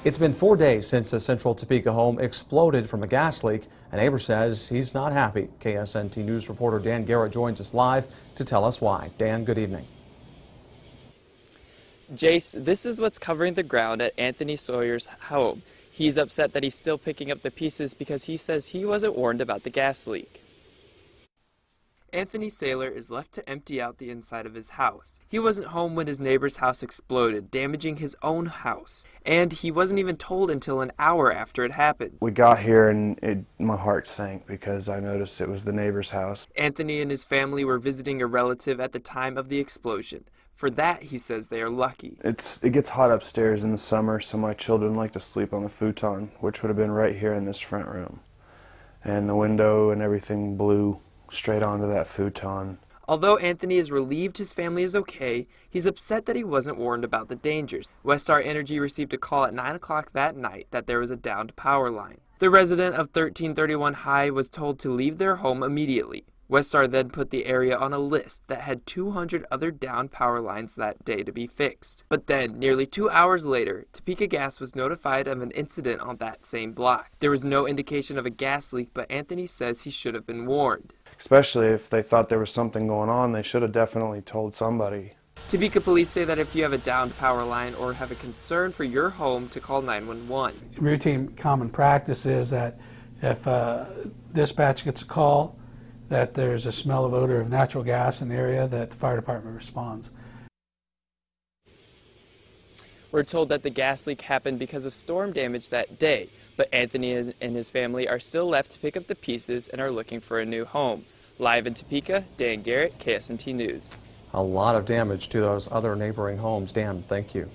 It's been 4 days since a central Topeka home exploded from a gas leak. A neighbor says he's not happy. KSNT News reporter Dan Garrett joins us live to tell us why. Dan, good evening. Jace, this is what's covering the ground at Anthony Sawyer's home. He's upset that he's still picking up the pieces because he says he wasn't warned about the gas leak. Anthony Saylor is left to empty out the inside of his house. He wasn't home when his neighbor's house exploded, damaging his own house. And he wasn't even told until an hour after it happened. We got here and my heart sank because I noticed it was the neighbor's house. Anthony and his family were visiting a relative at the time of the explosion. For that, he says they are lucky. It gets hot upstairs in the summer, so my children like to sleep on the futon, which would have been right here in this front room. And the window and everything blew straight onto that futon. Although Anthony is relieved his family is okay, he's upset that he wasn't warned about the dangers. Westar Energy received a call at 9 o'clock that night that there was a downed power line. The resident of 1331 High was told to leave their home immediately. Westar then put the area on a list that had 200 other downed power lines that day to be fixed. But then, nearly 2 hours later, Topeka Gas was notified of an incident on that same block. There was no indication of a gas leak, but Anthony says he should have been warned. Especially if they thought there was something going on, they should have definitely told somebody. Topeka police say that if you have a downed power line or have a concern for your home, to call 911. Routine common practice is that if dispatch gets a call that there's a smell of odor of natural gas in the area, that the fire department responds. We're told that the gas leak happened because of storm damage that day, but Anthony and his family are still left to pick up the pieces and are looking for a new home. Live in Topeka, Dan Garrett, KSNT News. A lot of damage to those other neighboring homes. Dan, thank you.